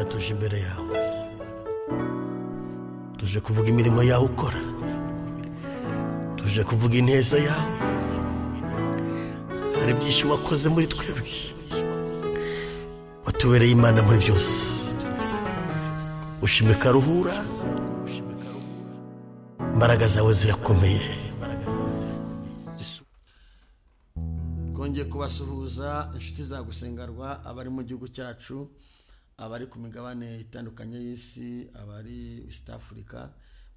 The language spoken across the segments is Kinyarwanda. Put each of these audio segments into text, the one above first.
Mana tuje imbere yawe, tuje kuvuga imirimo yawe ukora, tuje kuvuga ineza yawe. Hari byinshi wakoze muri twebwe, watubereye Imana muri byose. Ushime karuhura, imbaraga zawe zirakomeye. Twongeye kubasuhuza inshuti za Gusengerwa, abari mu gihugu cyacu, abari ku migabane itandukanye y'isi, abari East Africa,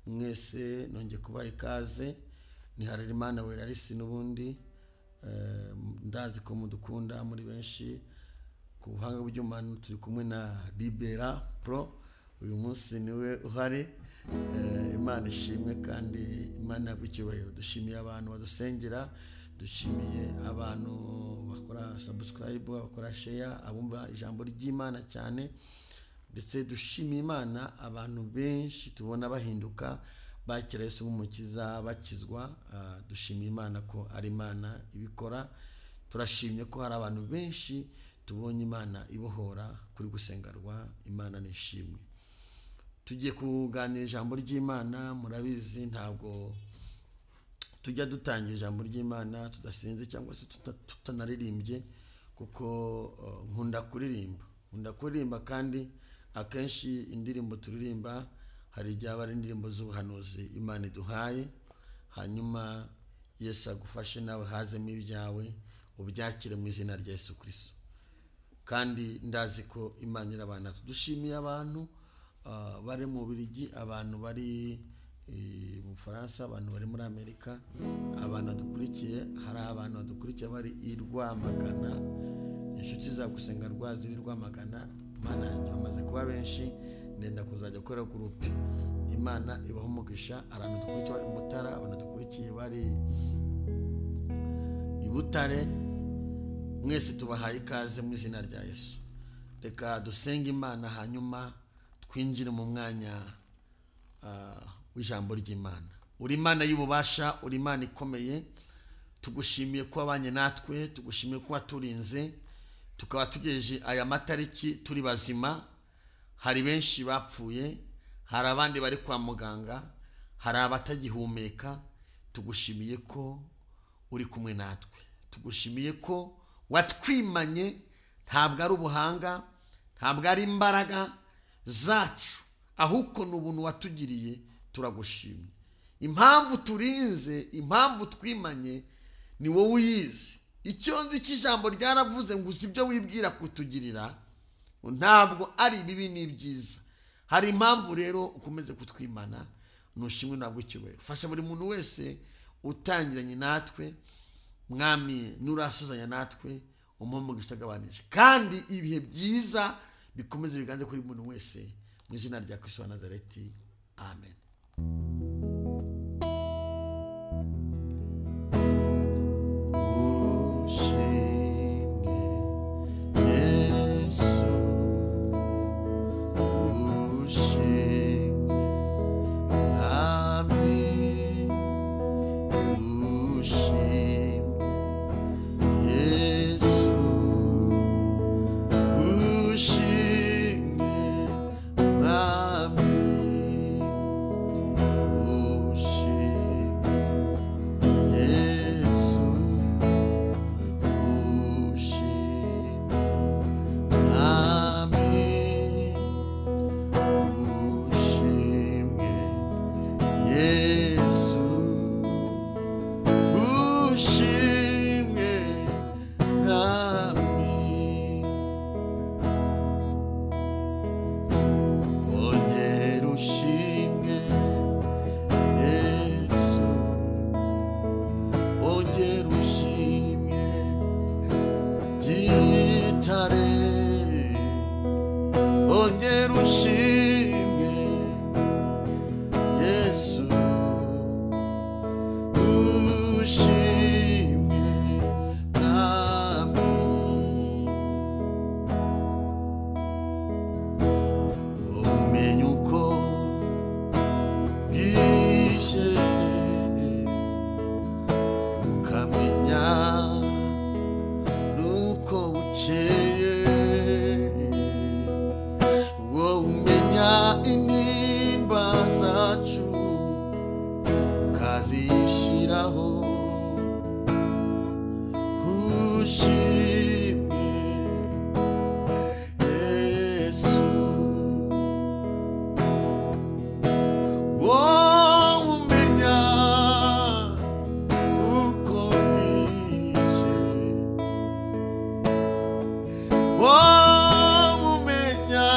mwese nongeye kubaha ikaze. Ni Harerimana Werarisi n'ubundi ndazi ko mudukunda muri benshi. Ku buhanga bw'Imana turi kumwe na Libera Pro. Uyu munsi niwe uhari. Imana ishimwe kandi Imana yagucyubahiro. Dushimiye abantu badusengera, dushimiye abantu bakora subscribe, bakora share, abumva ijambo ry'Imana cyane, ndetse dushimiye Imana abantu benshi tubona bahinduka, bakira Yesu nk'umukiza, bakizwa. Dushimiye Imana ko ari Imana ibikora. Turashimye ko hari abantu benshi tubonye Imana ibohora kuri Gusengerwa. Imana nishimwe. Tugiye kuganira ijambo ry'Imana. Murabizi ntabwo tujya dutangira ijambo ry'Imana tudasenze cyangwa se tutanaririmbye, kuko nkunda kuririmba kandi akenshi indirimbo turirimba hari igihe aba ari indirimbo z'ubuhanuzi Imana iduhaye. Hanyuma Yesu agufashe nawe hazemo ibyawe, ubyakire mu izina rya Yesu Kristo. Kandi ndazi ko Imana irabana. Dushimiye abantu bari mu Bubiligi, abantu bari mu Faransa, abantu bari muri Amerika, abantu badukurikiye. Hari abantu badukurikiye bari i Rwamagana, inshuti za Gusengerwa ziri Rwamagana. Imana yanjye bamaze kuba benshi, ndenda kuzajya gukora groupe. Imana ibaho umugisha. Abantu dukurikiye bari mu Mutara, abantu dukurikiye bari i Butare, mwese tubahaye ikaze mu izina rya Yesu. Reka dusenge Imana, hanyuma twinjire mu mwanya w'ijambo ry'Imana. Uri Imana y'ububasha, uri Imana ikomeye. Tugushimiye ko wabanye natwe, tugushimiye ko waturinze, tukaba tugejeje aya matariki turi bazima. Hari benshi bapfuye, hari abandi bari kwa muganga, hari abatagihumeka. Tugushimiye ko uri kumwe natwe, tugushimiye ko watwimanye. Ntabwo ari ubuhanga, ntabwo ari imbaraga zacu, ahubwo ni ubuntu watugiriye. Turagushimye. Impamvu turinze, impamvu twimanye, ni wowe uyizi. Icyo nzi cy'ijambo ryaravuze ngo uzi ibyo wibwira kutugirira, ntabwo ari bibi n'ibyiza. Hari impamvu rero ukomeze kutwimana. Nushimwe nabwo icyubahiro. Fasha buri muntu wese utangiranye natwe, Mwami, nurasuzanya natwe, umugisha agabanije, kandi ibihe byiza bikomeze biganze kuri buri muntu wese, mu izina rya Kristo wa Nazareti. Amen. uzahoraho ushimwe Yesu wowe umenya uko bije wowe umenya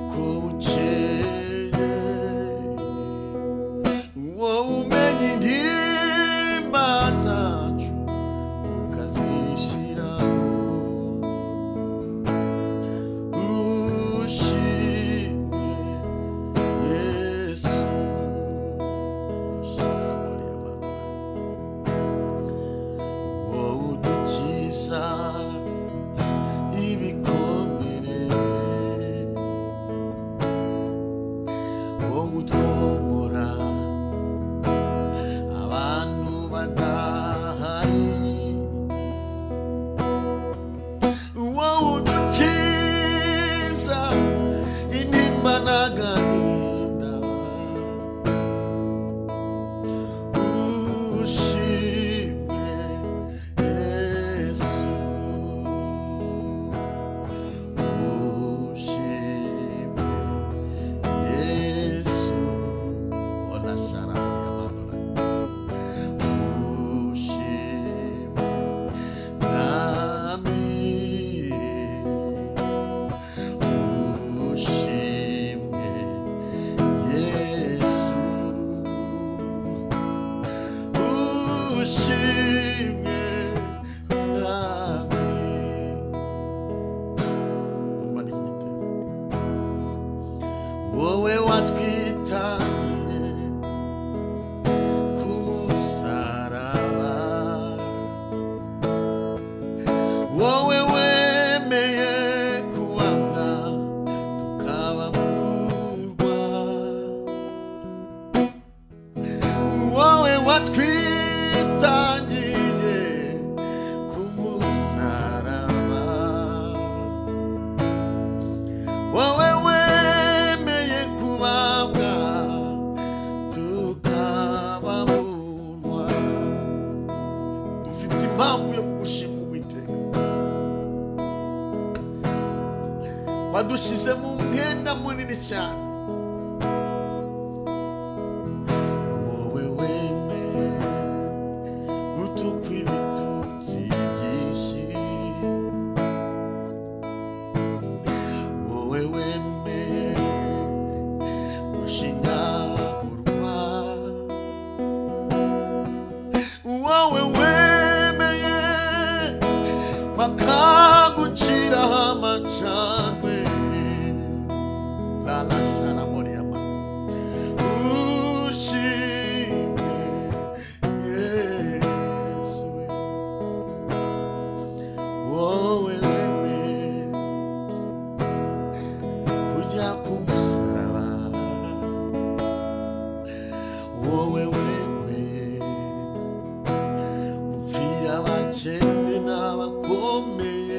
uko bukeye wowe umenya intimba zacu ukazishiraho ushimwe Yesu wowe udukiza ibikomere wowe utwomora abantu badahari wowe udukiza intimba n'agahinda ushimwe Yesu ushimwe Yesu ola sharabu ya madola ushimwe nami ushimwe Yesu ushimwe nami umva n'igitero wowe watwitangiye ku musaraba wowe wemeye kubambwa tukabamurwa wowe watwitangiye ku musaraba wowe wemeye kubambwa tukabamurwa dufite impamvu yo kugushima Uwiteka wadushyize mu mwenda munini cyane wowe wemeye gutukwa ibitutsi byinshi wowe wemeye gushinyagurwa wowe wemeye bakaguciraho amacandwe lalashana moriyama ushimwe Yesu wowe wemeye kujya ku musaraba wowe wemeye upfira abakene n'abakomeye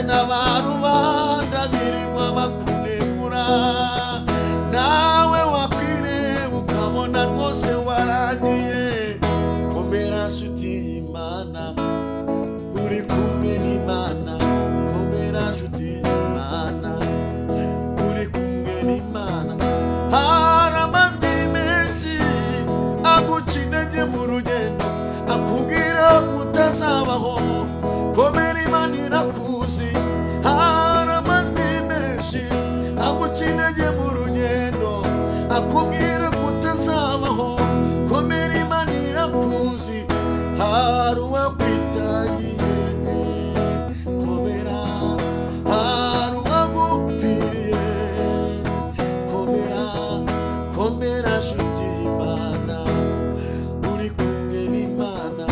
ndetse n'abarubanda birirwa bakunegura nawe wakwireba ukabona rwose waragiye komera nshuti y'Imana uri kumwe n'Imana komera nshuti y'Imana uri kumwe n'Imana hari amajwi menshi aguca intege mu rugendo akubwira utazabaho komera Imana irakuzi hari amajwi menshi aguca intege mu rugendo akubwira utazabaho komera Imana irakuzi hari uwakwitangiye komera hari uwagupfiriye komera komera nshuti y'Imana uri kumwe n'Imana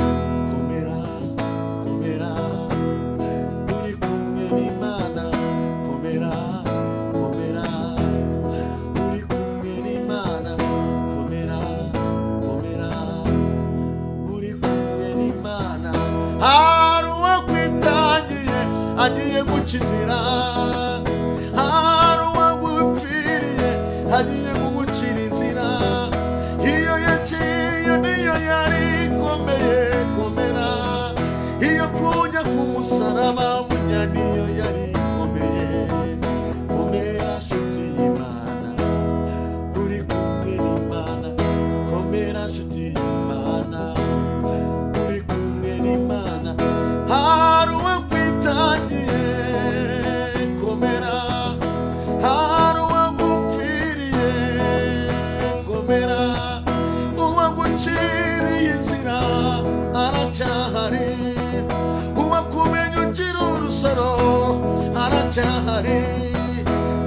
komera komera uri kumwe n'Imana komera komera uri kumwe n'Imana komera komera uri kumwe n'Imana hari uwakwitangiye agiye guca inzira hari uwagupfiriye agiye kugucira inzira iyo yaciye niyo yari ikomeye komera iyo kujya ku musaraba burya niyo yari ikomeye komera nshuti y'Imana uri kumwe n'Imana komera nshuti y'Imana uri kumwe n'Imana hari uwakwitangiye komera hari uwagupfiriye komera uwaguciriye inzira aracyahari uwakumenya ugira urusoro aracyahari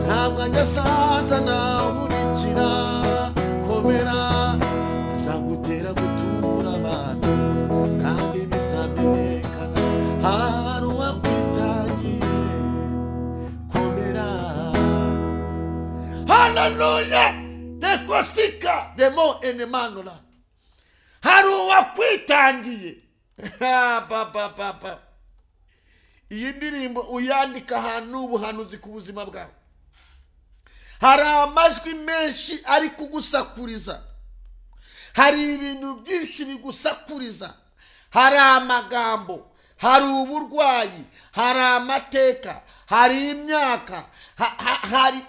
ntabwo ajya asaza nawurikira komera azagutera gutungura abantu kandi bizamenyekana hari uwakwitangiye komera haleluya tekosika demo enemanura hari uwakwitangiye papa iyi ndirimbo uyandika ahantu ubuhanuzi ku buzima bwawe hari amajwi menshi ari kugusakuriza hari ibintu byinshi bigusakuriza hari amagambo hari uburwayi hari amateka hari imyaka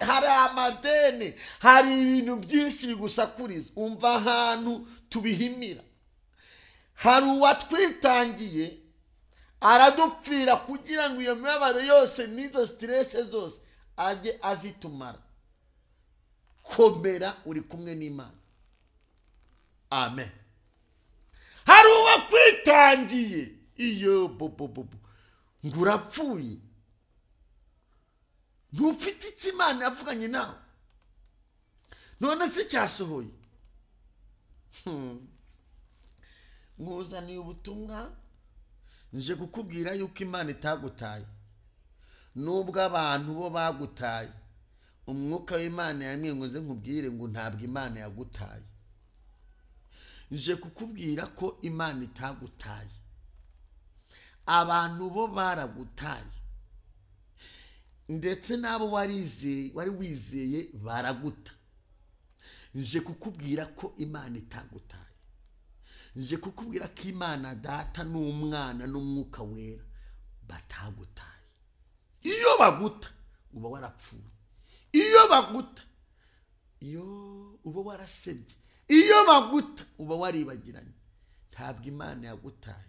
hari amadeni hari ibintu byinshi bigusakuriza umva ahantu tubihimira hari uwatwitangiye aradupfira kugira ngo iyo mibabaro yose n'izo stress zose ajye azitumara komera uri kumwe n'Imana amen hari uwakwitangiye iyo bobo ngurapfuye ntufite icyo Imana yavuganye nawe none se cyasohoye nkuzaniye ubutumwa nje kukubwira yuko Imana itagutaye nubwo abantu bo bagutaye umwuka w'Imana yamwe ngo nze nkubwire ngo ntabwo Imana yagutaye nje kukubwira ko Imana itagutaye abantu bo baragutaye ndetse nabo wari wizeye baraguta nje kukubwira ko Imana itagutaye nje kukubwira ko Imana Data n'Umwana n'Umwuka Wera batagutaye iyo baguta uba warapfuye iyo baguta iyo uba warasebye iyo baguta uba waribagiranye ntabwo Imana yagutaye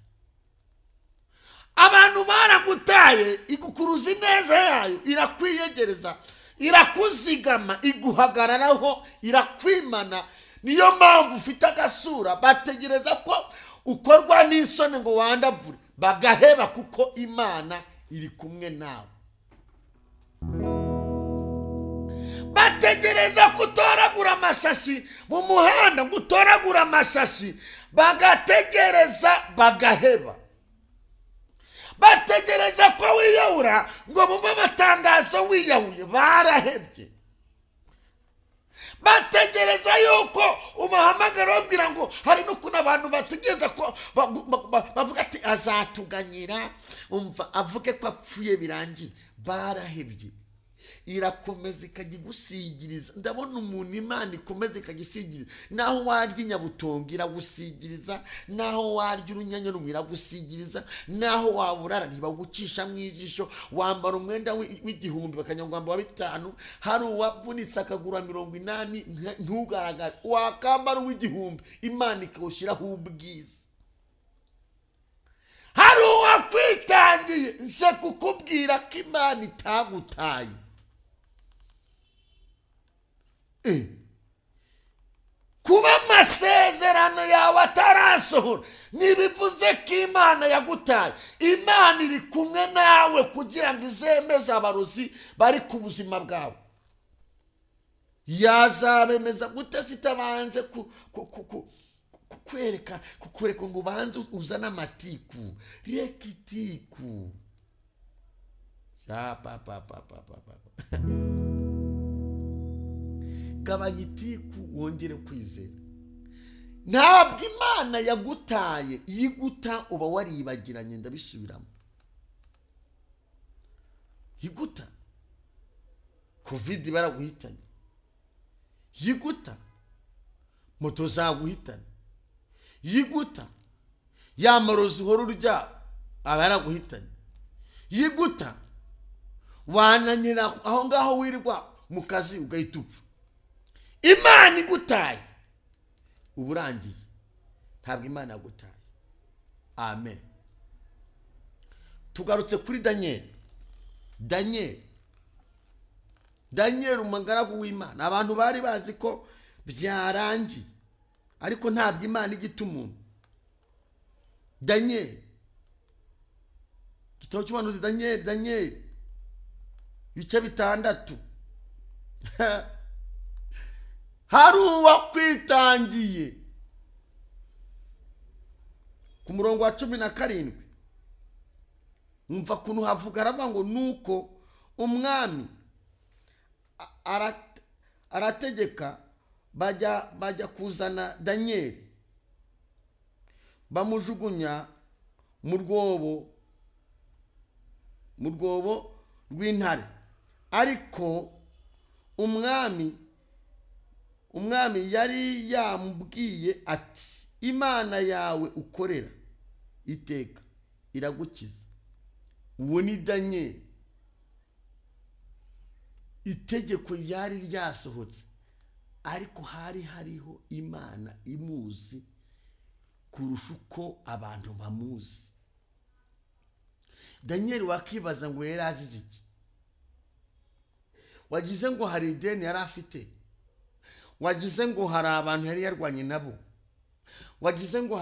abantu baragutaye igukuruza ineza yayo irakwiyegereza irakuzigama iguhagararaho irakwimana niyo mpamvu ufite agasura bategereza ko ukorwa n'isoni ngo wandavure bagaheba kuko Imana iri kumwe nawe bategereza kutoragura amashashi mu muhanda gutoragura amashashi bagategereza bagaheba bategereza ko wiyahura ngo bumve amatangazo wiyahuye barahebye bategereza yuko umuhamagaro babwira ngo hari n'ukuntu abantu bategereza ko bavuga ati azatuganyira, umva avuge ko apfuye birangira. Barahebye. Irakomeza ikajya igusigiriza. Ndabona umuntu Imana ikomeza ikagisigiriza, naho warya inyabutongo iragusigiriza, naho warya urunyanya rumwe iragusigiriza, naho waburara ntibagucisha mu ijisho, wambara umwenda w'igihumbi bakanyangwamba wa 5, hari uwavunitse akagura 80 ntugaragare, wakambara uw'igihumbi Imana ikawushyiraho ubwiza. Hari uwakwitangiye nse kukubwira ko Imana itagutaye. Kuba amasezerano yawe atarasohora ntibivuze ko Imana yagutaye. Imana iri kumwe nawe kugira ngo izemeze abarozi bari ku buzima bwawe. Yazabemeza gute sitabanje kukwereka ngo ubanze uzana amatiku. Reka itiku. Ya papa. Gabanya itiku wongere kwizera. Ntabwo Imana yagutaye, yiguta uba waribagiranye. Ndabisubiramo. Yiguta covid baraguhitanye, yiguta moto zaguhitanye, yiguta yamarozi uhora urya abaraguhitanye, yiguta wananyira aho ngaho wirirwa mu kazi ugahita upfa. Imana igutaye uburangiye. Ntabwo Imana yagutaye. Amen. Tugarutse kuri Daniel umugaragu w'Imana. Abantu bari bazi ko byarangiye, ariko ntabwo Imana igita umuntu. Daniel, gitabo cy'ubuhanuzi Daniel ibice 6. Hari uwakwitangiye. Ku murongo wa 17 umva kuntu havuga, aravuga ngo nuko umwami arategeka bajya kuzana Daniel, bamujugunya mu rwobo rw'intare. Ariko umwami yari yamubwiye ati Imana yawe ukorera iteka iragukiza. Uwo ni Daniel. Itegeko yari ryasohotse, ariko hari hariho Imana imuzi kurusha uko abantu bamuzi. Daniel wakibaza ngo yari azize iki? Wagize ngo hari ideni yari afite? Wagize ngo hari abantu yari yarwanye nabo? Wagize ngo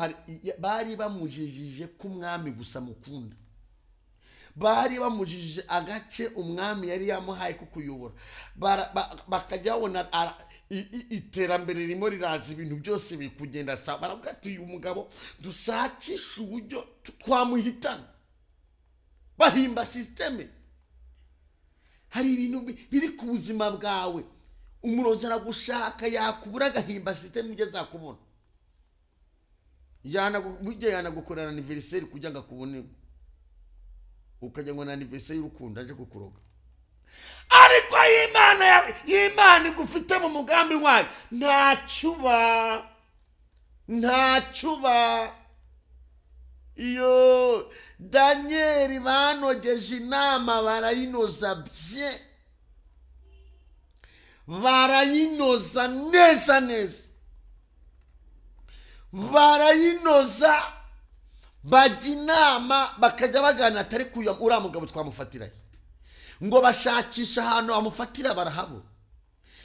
bari bamujijije ko umwami gusa mukunda? Bari bamujijije agace umwami yari yamuhaye ko kuyobora? Bakajya babona iterambere ririmo riraza, ibintu byose biri kugenda sawa. Baravuga ati uyu mugabo dusakisha uburyo twamuhitana. Bahimba systeme. Hari ibintu biri ku buzima bwawe, umurozi aragushaka yakubura agahimba systeme ugeze akubona. Yanagukorera anniversaire kugira ngo akubone, ukajya ngo na anniversaire y'urukundo aje kukuroga. Ariko Imana igufite mu mugambi wayo ntacuba. Iyo Daniel banogeje inama barayinoza bye, barayinoza neza, barayinoza bajya inama bakajya bagana atari kuya uriya mugabo twamufatiraye, ngo bashakisha ahantu amufatira barahabura.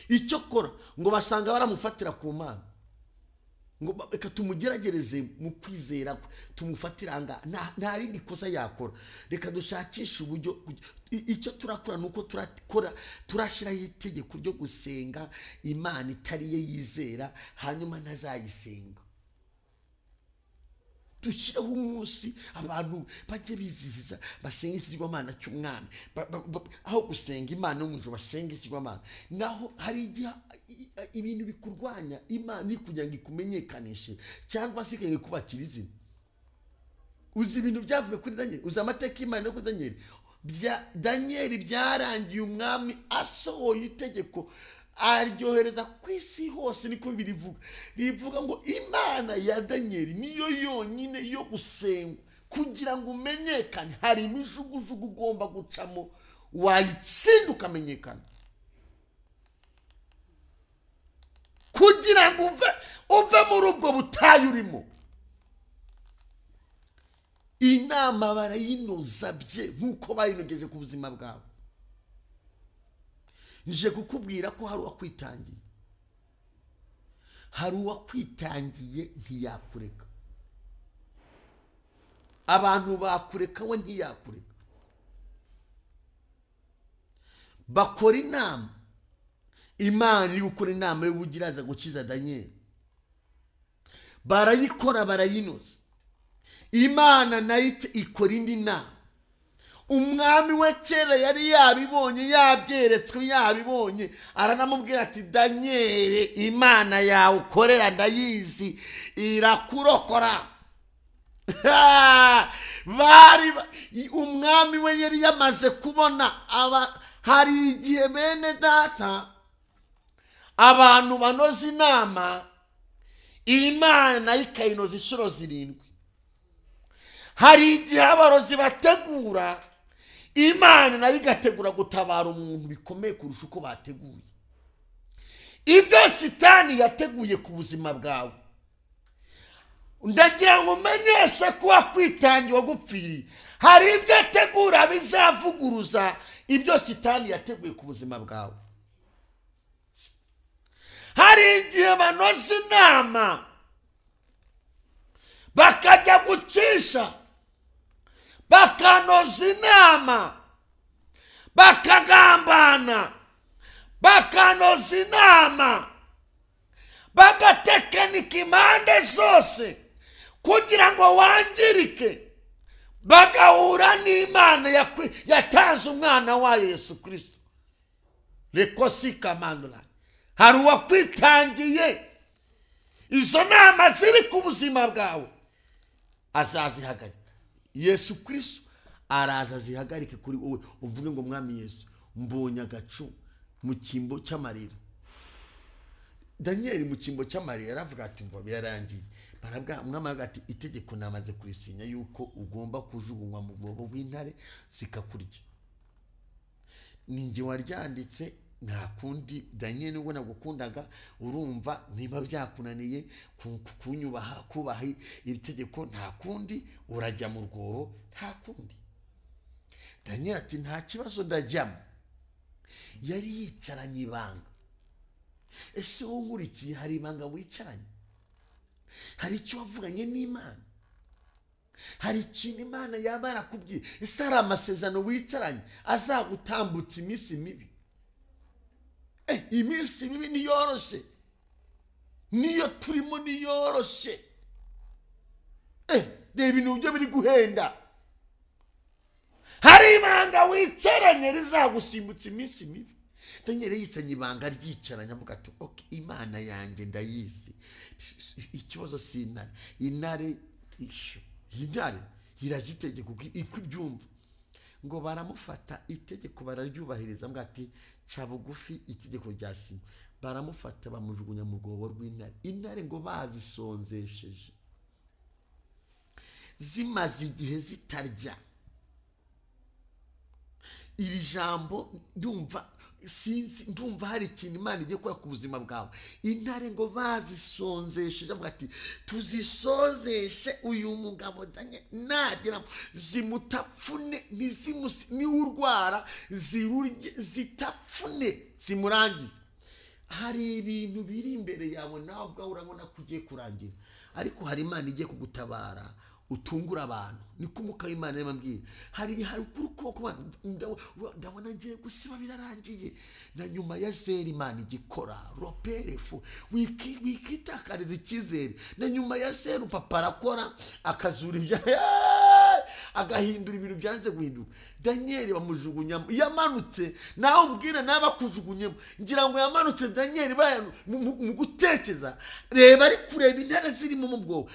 Icyo kora ngo basanga baramufatira ku Mana, ngo reka tumugeragereze mu kwizera tumufatira nta rindi kosa yakora, reka dushakisha uburyo. Icyo turakora nuko turashiraho itegeko ryo gusenga Imana itari ye yizera, hanyuma ntazayisenga. dushyiraho umunsi abantu bajye bizihiza basenga ikigirwamana cy'umwami, aho gusenga imana yo mu ijuru basenga ikigirwamana. Naho hari igihe ibintu bikurwanya imana kugira ngo ikumenyekanishe cyangwa se ikenge kubakira izina. Uzi ibintu byavuye kuri Daniel, uzi amateka y'Imana yo kuri Daniel. Daniel byarangiye umwami asohoye itegeko aryohereza ku isi hose, niko birivuga. Rivuga ngo Imana ya Daniel niyo yonyine yo gusengwa kugira ngo umenyekane. Hari imijugujugu ugomba gucamo wayitsinda ukamenyekana, kugira ngo uve muri ubwo butayu urimo. Inama barayinoza bye nk'uko bayinogeje ku buzima bwawe. Nje kukubwira ko hari uwakwitangiye, hari uwakwitangiye ntiyakureka. Abantu bakureka we ntiyakureka. Bakora inama, Imana iri gukora inama y'ubugira aza gukiza Daniel. Barayikora barayinoza. Imana nayo ikora indi nama. Umwami we kera yari yabibonye, yabyeretswe, yabibonye. Aranamubwira ati Daniel, Imana yawe ukorera ndayizi, irakurokora. Umwami we yari yamaze kubona hari igihe bene data abantu banoza inama, Imana ikayinoza inshuro 7. Hari igihe abarozi bategura, Imana nayo igategura gutabara umuntu bikomeye kurusha uko bateguye. Ibyo Satani yateguye ku buzima bwawe, ndagira ngo umenyeshe ko wakwitangiye gupfira. Hari ibyo ategura bizavuguruza ibyo Satani yateguye ku buzima bwawe. Hari igihe banoza inama bakajya gucisha, bakanoza inama, bakagambana, bakanoza inama, bagatekinika impande zose kugira ngo wangirike. Bagahura n'Imana yatanze umwana wayo Yesu Kristo. Rekosi kamandura. Hari uwakwitangiye. Izo nama ziri ku buzima bwawe azazihagarika. Yesu Kristo araza zihagarike kuri wowe, uvuge ngo Mwami Yesu, mbonye agacu mu kimbo cy'amarira. Daniel mu kimbo cy'amarira aravuga ati mva byarangiye. Barabwa umwami ati itegeko namaze kurisinya yuko ugomba kujugunywa mu mwobo w'intare zikakurya. Ninjye waryanditse, nta kundi. Daniel nubwo nagukundaga, urumva niba byakunaniye kunyubaha, kubaha itegeko, nta kundi urajya mu rworo, nta kundi. Daniel ati nta kibazo ndajyamo. Yari yicaranye ibanga. Ese wowe nkurikiye hari ibanga wicaranye? Hari icyo wavuganye n'Imana? Hari ikintu Imana yaba yarakubwiye? Ese hari amasezerano wicaranye azagutambutsa iminsi mibi? Iminsi mibi niyoroshe, niyo turimo niyoroshe. Reba ibintu byo biri guhenda. Hari ibanga wicaranye rizagusimbutsa iminsi mibi. Daniel yicanye ibanga ryicaranye avuga ati okay, Imana yanjye ndayizi. Ikibazo si intare. Intare irazitegeka uko ibyumva. Ngo baramufata, itegeko bararyubahiriza. Mbwa ati ca bugufi, itegeko ryasinywe. Baramufata bamujugunya mu rwobo rw'intare. Intare ngo bazisonzesheje, zimaze igihe zitarya. Iri jambo ndumva hari ikintu Imana igiye gukora ku buzima bwawe. Intare ngo bazisonzesheje, avuga ati tuzisozeshe uyu mugabo Daniel, nagira zimutapfune, niurwara zirurye, zitapfune, zimurangize. Hari ibintu biri imbere yawe nawe ubwawe urabona ko ugiye kurangira, ariko hari Imana igiye kugutabara utungura abantu niko umwuka w'Imana yamubwiye hari kuko ndabona ngiye gusiba birarangiye na nyuma ya zeri Imana igikora roperefu wikitakariza icyizere na nyuma ya zeri papa arakora akazura ibya agahindura ibintu byanze guhinduka Daniel bamujugunyamo yamanutse nawe umbwira naba kujugunyemo ngira ngo yamanutse Daniel mu gutekeza reba ari kureba intare ziri mu bwoba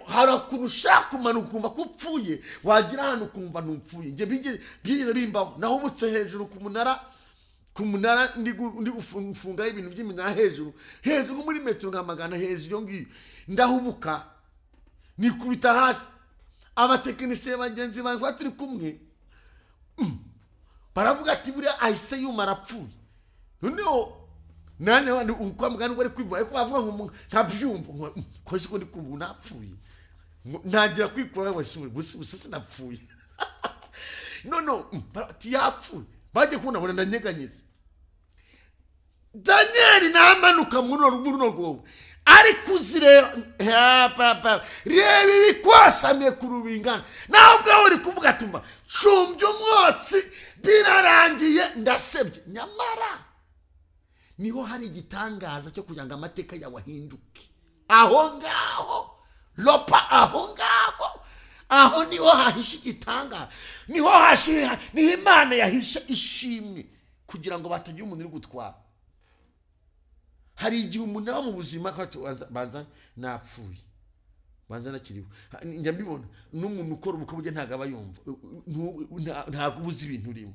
hari akunushaka kumanuka kumva kupfuye wagira hano kumva ntupfuye nge bigeze bimbaho naho ubutse hejuru ku munara ndi gufunga ibintu by'imina hejuru muri metero nka magana hejuru ngiyo ndahubuka nikubita hasi abatekinisiye bagenzi banjye baturi kumwe baravuga ati buriya ahise yuma arapfuye noneho nanjye uko mugani bari kwivuga ariko bavuga ngo ntabyumva ko siko ndi kumva napfuye ntagira kwikura gusa sinapfuye no yapfuye baje kunabona ndanyeganyeze Daniel namanuka muri runo rwobo ariko uzireba papa reba ibikwasamiye ku rubingana nawe ubwawe uri kuvuga tumba cumbye umwotsi birarangiye ndasebye nyamara niho hari igitangaza cyo kugira ngo amateka yawe ahinduke aho ngaho lopa aho niho hahishe igitangaza niho Imana yahishe ishimwe kugira ngo batagira umuntu uri gutwara hari igihe umuntu aba mu buzima banza napfuye banza nakiriwe njya mbibona n'umuntu ukora ubukwe bwe ntago aba yumva ntago ubuzi ibintu urimo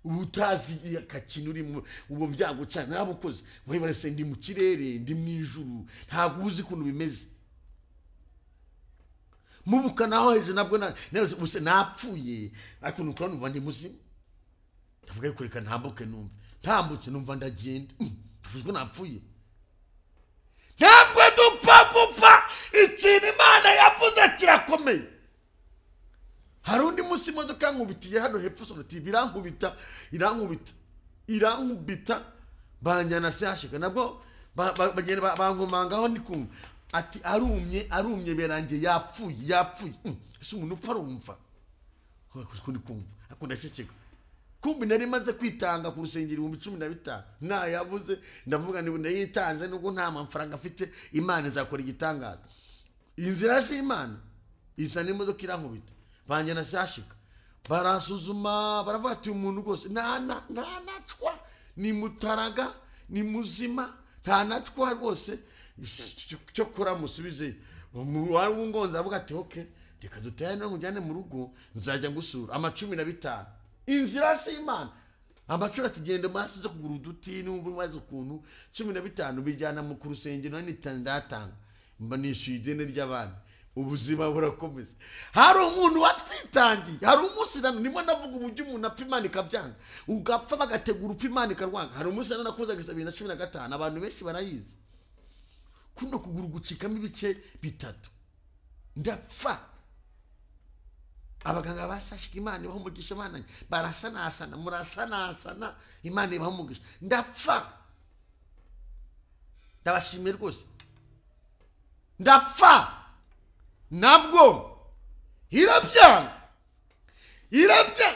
utazi akakintu urimo ubu byagucana nabukoze wibase ndi mu kirere ndi mu ijuru ntago uzi kuntu bimeze mubuka naho hejuru nabwo buse napfuye ariko nuko numva ndi muzima ndavuga yuko reka ntambuke numva ndagenda tuvuzwe napfuye ntabwo dupfa ikintu Imana yavuze kirakomeye hari undi munsi imodoka nkubitiye hano hepfo sonati irankubita banyana sashika nabwo bagenda bangomangaho ndikumva ati arumye berangiye yapfuye ese umuntu upfa arumva kuko ndikumva akunda ceceka kumbi nari maze kwitanga ku rusengero 15 nayabuze ndavuga ni yitanze nubwo nta mafaranga afite Imana izakora igitangaza inzira si Imana isa n'imodoka irankubita banje nasashika barasuzuma baravuga ati umuntu gose nacwa ni mutaraga ni muzima nta nacwa rwose cyo kora musubize wari ungonza avuga ati okay reka dutaye no njyane mu rugo nzajya gusura 15 inzira si Imana amacura tugende masi zo kugura uduti n'umva maze ukuntu 15 bijyana mu kurusengero n'itandatanga mba nishyuye ideni ry'abana ubuzima burakomeza hari umuntu watwitangiye hari umunsi nimo ndavuga uburyo umuntu apfa Imana ikabyanga ugapfa bagategura upfa Imana ikarwanga hari umunsi nakoze 2015 abantu benshi barayizi kuno kugura gucikamo ibice bitatu ndapfa abaganga basashika Imana ibaho umugisha Imana murasanasana Imana ibaho umugisha ndapfa ndabashimira rwose ndapfa nabwo irabyanga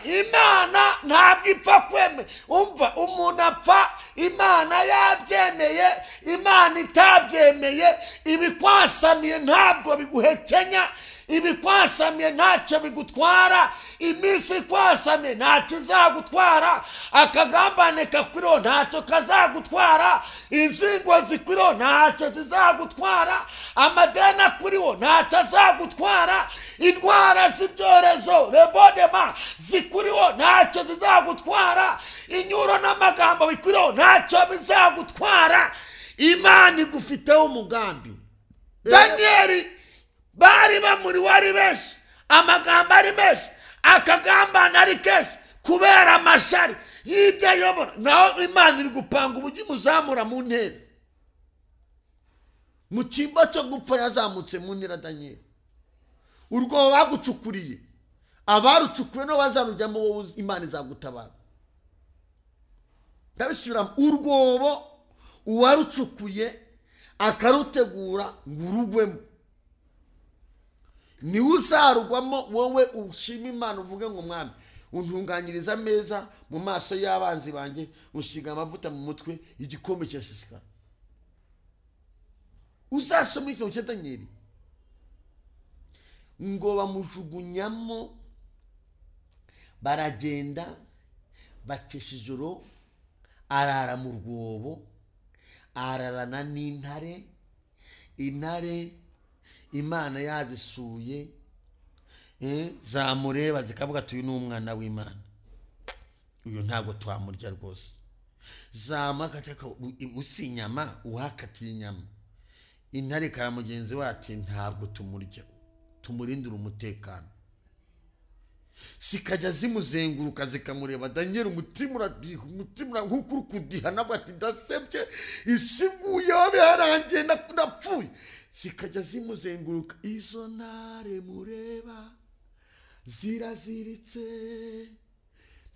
Imana ntabwo ipfa kweme umva umuntu apfa Imana yabyemeye Imana itabyemeye ibikwasamiye ntabwo biguhekenya ibikwasamiye ntacyo bigutwara iminsi ikwasamiye ntacyo izagutwara akagambane kakuriho ntacyo kazagutwara inzingo zikuriho ntacyo zizagutwara amadeni akuriho ntacyo azagutwara indwara z'ibyorezo rebodema zikuriho ntacyo zizagutwara inyuro n'amagambo bikuriho ntacyo bizagutwara Imana igufiteho umugambi Daniel bari bamuri wari benshi amagambo ari menshi akagambana ari kenshi kubera amashari y'ibyo ayobora naho Imana iri gupanga uburyo imuzamura mu ntera mu cyimbo cyo gupfa yazamutse mu ntera Daniel urwo bagucukuriye abarucukuye no bazarujyamo wowe Imana izagutabara ndabisubiramo urwobo uwarucukuye akarutegura ngurugwemo ni uzarugwamo wowe ushima Imana uvuge ngo mwami untunganyiriza ameza mu maso y'abanzi banjye usiga amavuta mu mutwe igikombe cyashisikara. Uzasoma icyo cya Danieli ngo bamujugunyamo baragenda bakesha ijoro arara mu rwobo ararana n'intare Imana yazisuye zamureba zikavuga tuyu n'umwana w'Imana uyu ntabwo twamurya rwose zamakateka usinyama uhakatiye inyama intare karamugenzi wati ntabwo tumurya tumurindira umutekano sikajya zimuzenguruka zikamureba Daniel umutima nk'ukuri kudiha nabwo ati ndasebye isiguye wabe harangiye ndapfuye sikajya zimuzenguruka izo ntare mureba ziraziritse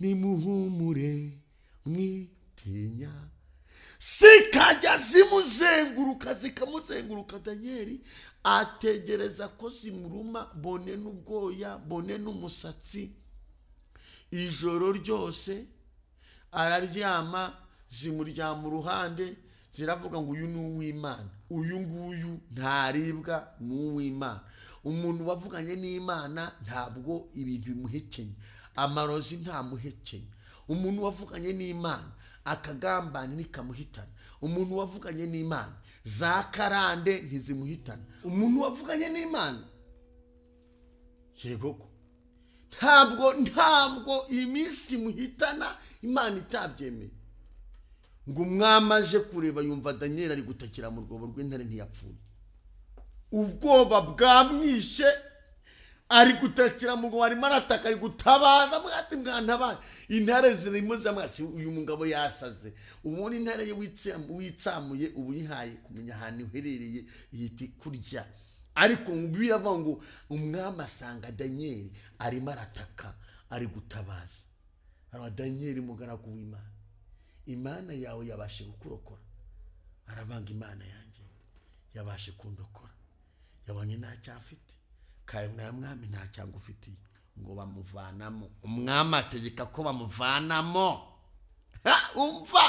nimuhumure mwitinya sikajya zikamuzenguruka Daniel ategereza ko zimuruma bone n'ubwoya bone n'umusatsi ijoro ryose araryama zimuryama uruhande ziravuga ngo uyu ni uw'Imana uyu nguyu ntaribwa ni uw'Imana umuntu wavuganye n'Imana ntabwo ibintu bimuhekenya amarozi ntamuhekenya umuntu wavuganye n'Imana akagambana nikamuhitana umuntu wavuganye n'Imana za karande ntizimuhitana umuntu wavuganye n'Imana yego ntabwo iminsi muhitana Imana itabyemeye ngo umwami aje kureba yumva Daniel ari gutakira mu rwobo rw'intare ntiyapfuye ubwoba bwamwishe ari gutakira mu rwobo arimo arataka ari gutabaza mwati mwantabaye intare zirimo zamwasi uyu mugabo yasaze ubundi intare ye witsamuye ubu yihaye kumenya ahantu uherereye yiti kurya ariko biravuga ngo umwami asanga Daniel arimo arataka ari gutabaza aba Daniel mugaragu w'Imana Imana yawe yabashe kukurokora arabanga Imana yanjye yabashe kundokora yabonye nta cyafite kaye mwami nta cyangwa ufitiye ngo bamuvanamo umwami ategeka ko bamuvanamo umva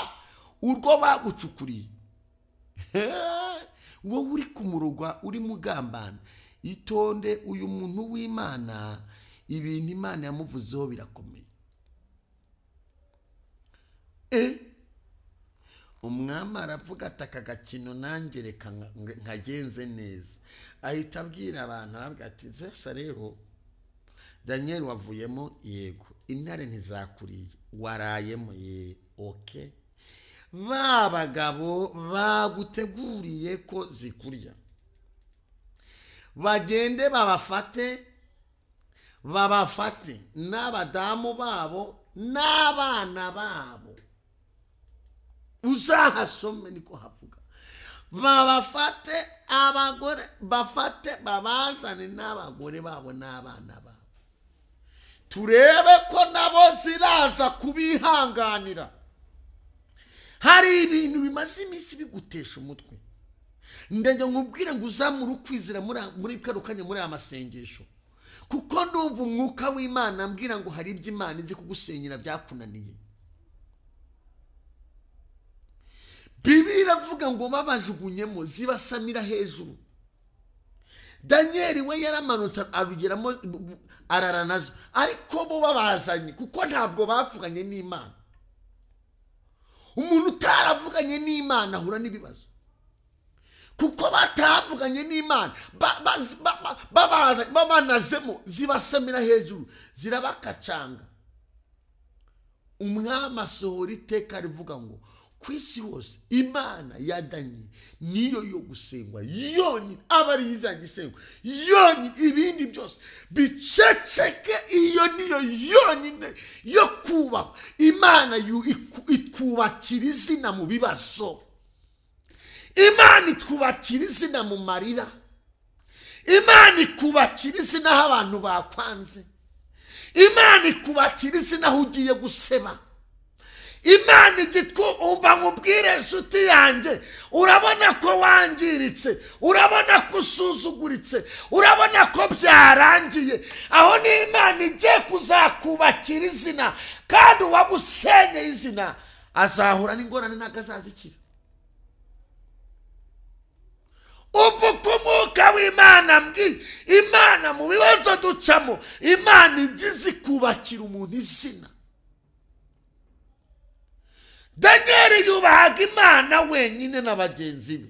urwo bagucukuriye wowe uri kumurugwa uri mugambana itonde uyu muntu w'Imana ibintu Imana yamuvuzeho birakomeye umwami aravuga ataka gakino nanjye reka nkagenze neza ahita abwira abantu aravuga ati zesa rero Daniel wavuyemo yego intare ntizakuriye warayemo okay bagabo baguteguriye ko zikurya bagende babafate n'abadamu babo n'abana babo uzahasome niko havuga babafate abagore bafate babazane n'abagore babo n'abana babo turebe ko nabo ziraza kubihanganira hari ibintu bimaze iminsi bigutesha umutwe ndenge nkubwire ngo uzamure ukwizira muri karukanye muri amasengesho kuko ndumva umwuka w'Imana ambwira ngo hari ibyo Imana izi kugusenyera byakunaniye Bibiliya iravuga ngo babajugunyemo zibasamira hejuru Daniel we yaramanutse arugeramo araranazo ariko bo babazanye kuko ntabwo bavuganye n'Imana umuntu utaravuganye n'Imana ahura n'ibibazo kuko batavuganye n'Imana babanazemo zibasamira hejuru zirabakacanga umwami asohora iteka rivuga ngo kwisi hose Imana ya Daniel niyo yo gusengwa yonyine abari yizagisengwa yonyine ibindi byose biceceke iyo niyo yonyine yo kubaho Imana ikubakira izina mu bibazo Imana ikubakira izina mu marira Imana ikubakira izina aho abantu bakwanze Imana ikubakira izina aho ugiye guseba Imana umva nkubwire inshuti yanjye, urabona ko wangiritse, urabona ko usuzuguritse, urabona ko byarangiye, aho ni Imana igiye kuzakubakira izina, kandi uwagusenyeye izina azahura n'ingorane n'agazazikira. Uvuka umwuka w'Imana Imana mu bibazo ducamo, Imana igize kubakira umuntu izina. Daniel yubahaga Imana wenyine na bagenzi be,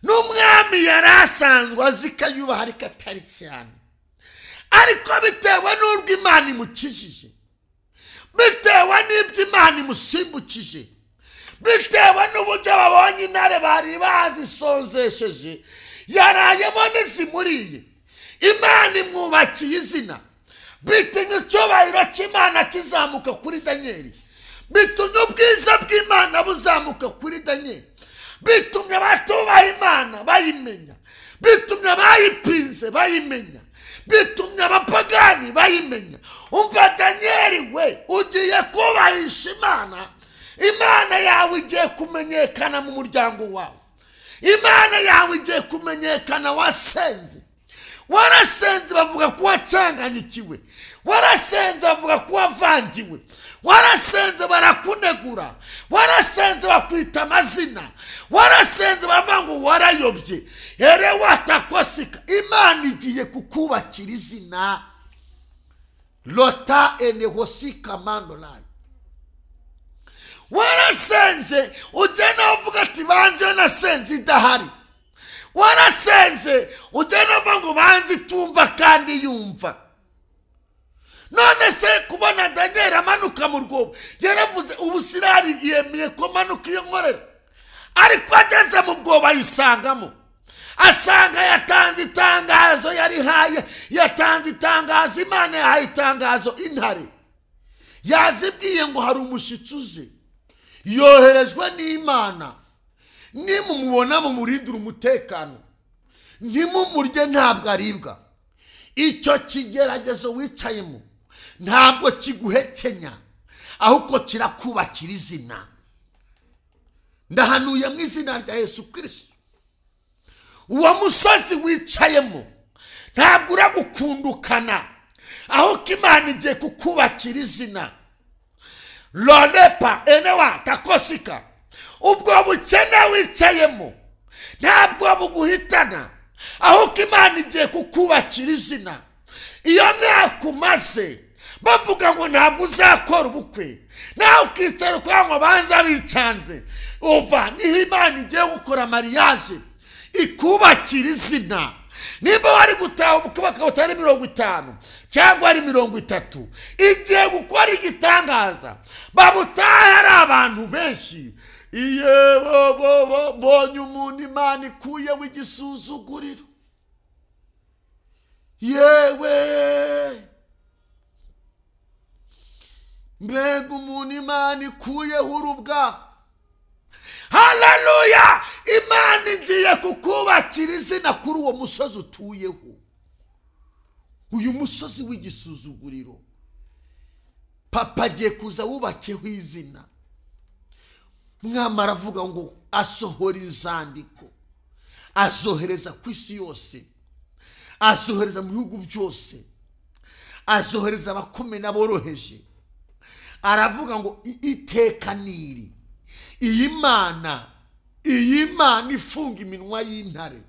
n'umwami yari asanzwe azi ko yubaha ariko atari cyane, ariko bitewe n'urwo Imana imukijije, bitewe n'ibyo Imana imusimbukije, bitewe n'uburyo babonye intare bari bazisonzesheje yarayemo n'izimuriye, Imana imwubakiye izina, bitumye icyubahiro cy'Imana kizamuka kuri Daniel, bitumye ubwiza bw'Imana buzamuka kuri Daniel, bitumye abatubaha Imana bayimenya, bitumye abayipinze bayimenya, bitumye abapagani bayimenya. Umva Daniel we, ugiye kubahisha Imana, Imana yawe igiye kumenyekana mu muryango wawe, Imana yawe igiye kumenyekana. Wasenze, warasenze bavuga ko wacanganyukiwe, warasenze bavuga ko wavangiwe, warasenze barakunegura, warasenze bakwita amazina, warasenze baravuga ngo warayobye, ere watakosika. Imana igiye kukubakira izina. Lota enehosika mandolai. Warasenze ugena uvuga ati banze nasenze idahari, warasenze ugena uvuga ngo banze tumva kandi yumva. None se kubona Daniel amanuka mu rwobo, yaravuze ubusirari yemeye ko manuka iyo nkorera, ariko ageze mu bwoba ayisangamo, asanga yatanze itangazo, yatanze itangazo, Imana yahaye itangazo intare, yazibwiye ngo hari umushyitsi uje, yoherejwe n'Imana, nimumubona mumurindira umutekano, ntimumurye ntabwo aribwa. Icyo kigeragezo wicayemo ntabwo kiguhekenya, ahubwo kirakubakira izina. Ndahanuye mu izina rya Yesu Kristo, uwo musozi wicayemo ntabwo uragukundukana, ahubwo Imana igiye kukubakira izina. Lolepa enewa takosika. Ubwo bukene wicayemo ntabwo buguhitana, ahubwo Imana igiye kukubakira izina. Iyo myaka umaze bavuga ngo ntabwo uzakora ubukwe, nawe ukicara kwa ngo banza bicanze, uva niho Imana igiye gukora mariage ikubakira izina. Niba wari gutaha ubukwe bakawutari 50 cyangwa ari 30, igiye gukora igitangaza, babutaha ari abantu benshi. Iye bonye umuntu Imana ikuye w'igisuzuguriro, yewe mbega umuntu Imana ikuyeho urubwa. Haleluya! Imana igiye kukubakira izina kuri uwo musozi utuyeho, uyu musozi w'igisuzuguriro. Papa agiye kuza wubakeho izina. Mwamara avuga ngo asohora inzandiko, azohereza ku isi yose, azohereza mu bihugu byose, azohereza abakomeye n'aboroheje. Aravuga ngo iteka niri, iyi Mana ifunga iminwa y'intare,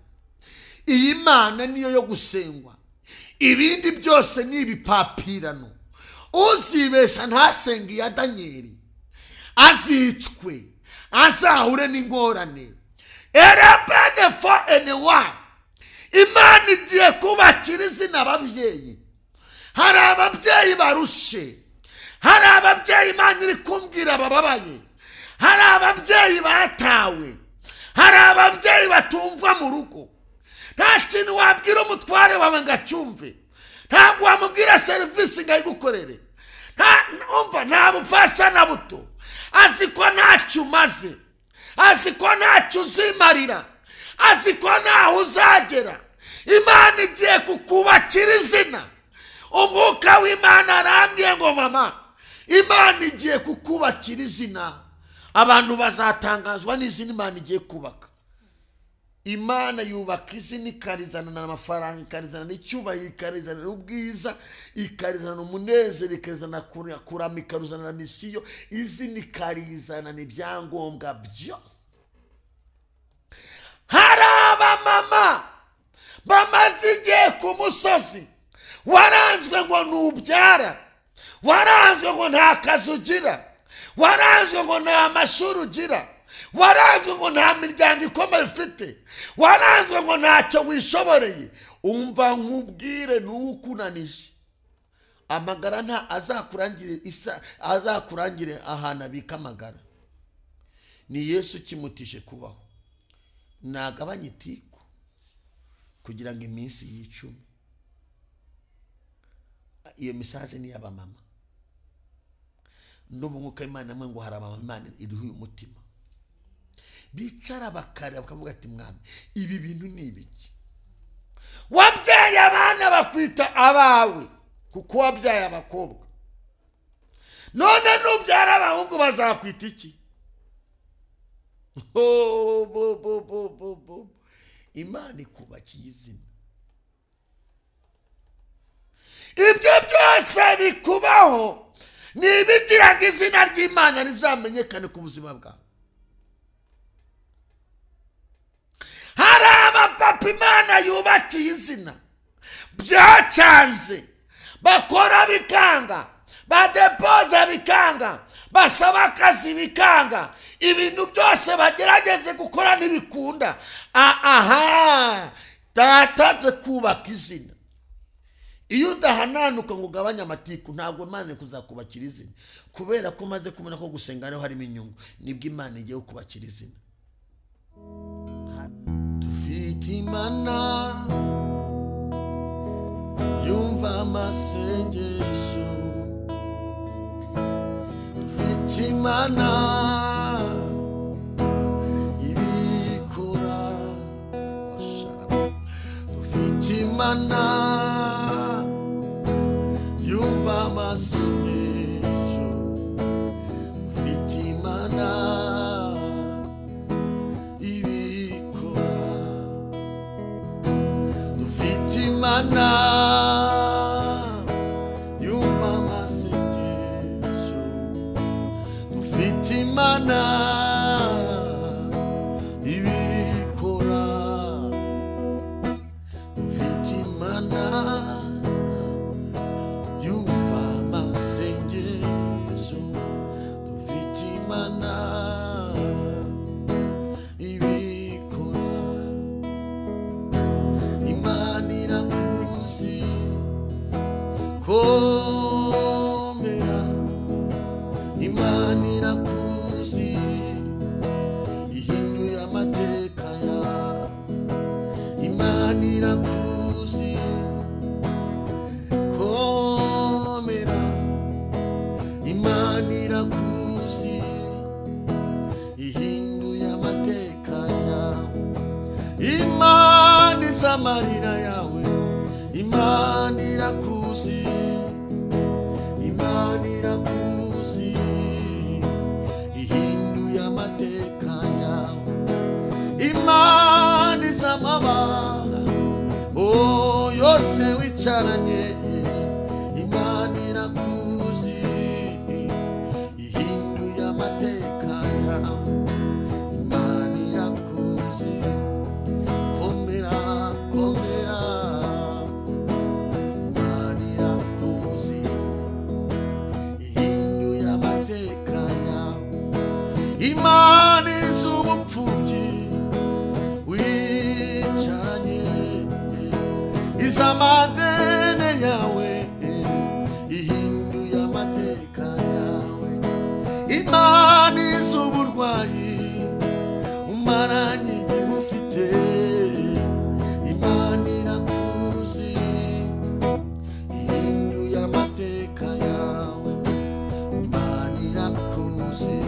iyi Mana niyo yo gusengwa, ibindi byose ni ibipapirano. Uzibesha ntasenga ya Daniel azicwe, azahure n'ingorane. Erabene fo enewa. Imana igiye kubakira izina ababyeyi. Hari ababyeyi barushe, hari ababyeyi Imana iri kumbwira bababaye, hari ababyeyi batawe, hari ababyeyi batumva mu rugo. Nta kintu wabwira umutware wawe ngo acyumve, ntabwo wamubwira serivisi ngo ayigukorere, nta bufasha na buto. Azi ko ntacyo umaze, azi ko ntacyo uzimarira, azi ko ntaho uzagera. Imana igiye kukubakira izina. Umwuka w'Imana arambwiye ngo mama, Imana igiye kukubakira izina, abantu bazatangazwa n'izina Imana igiye kubaka. Imana yubaka izina ikarizana amafaranga, ikarizana n'icyubahiro, ikarizana ubwiza, ikarizana umunezero, ikarizana kurama, ikaruzana misiyo. Izina ikarizana n'ibyangombwa byose. Hari abamama bamaze igihe ku musozi, waranzwe ngo nubyara, waranzwe ngo nta kazi ugira, waranzwe ngo nta mashuri ugira, waranzwe ngo nta miryango ikomeye ufite, waranzwe ngo ntacyo wishoboreye. Umva nkubwire, n'ukunanije amagara nta azakurangire ahantu abika amagara. Ni Yesu kimutije kubaho. Nagabanye itiku kugira ngo iminsi y'icumi. Iyo message ni y'abamama. Ndumva nk'uko Imana mwe ngo hari abamama Imana iriho umutima, bicara bakare bakavuga ati mwami, ibi bintu ni ibiki? Wabyaye abana bakwita abawe kuko wabyaye abakobwa, none nubyara abahungu bazakwita iki? Imana ikubakiye izina. Ibyo byose bikubaho ni ibigira ngo izina ry'Imana rizamenyekane ku buzima bwawe. Hari abapapa Imana yubakiye izina, byacyanze, bakora bikanga, badepoza bikanga, basaba akazi bikanga, ibintu byose bagerageze gukora ntibikunda. Dataze kubaka izina. Iyo udahananuka ngo ugabanye amatiku, ntabwo maze kuzakubakira izina, kubera ko maze kubona ko gusenga ariho harimo inyungu. Nibwo Imana igiye kubakira izina. Dufite Imana yumva amasengesho, dufite Imana ibikora, dufite Imana yumva amasengesho, dufite Imana ibikora, dufite Imana yumva amasengesho, dufite Imana ibikora, dufite Imana yumva amasengesho, dufite Imana ibikora. Imana irakuzi, komera. Imana irakuzi, ihinduye amateka yawe. Imana irakuzi, komera. Imana irakuzi, ihinduye amateka yawe. Imana izi amarira yawe. Imana irakuzi, Imana irakuzi, ihinduye amateka yawe. Imana izi amabara yose wicaranye. Imana irakuzi, ihinduye amateka yawe. Imana irakuzi, komera, komera. Imana irakuzi, ihinduye amateka yawe. Imana izi ubupfubyi wicaranye, izi amadene yawe, ihinduye amateka yawe. Imana izi uburwayi umaranye igihe ufite. Imana irakuzi, ihinduye amateka yawe. Imana irakuzi,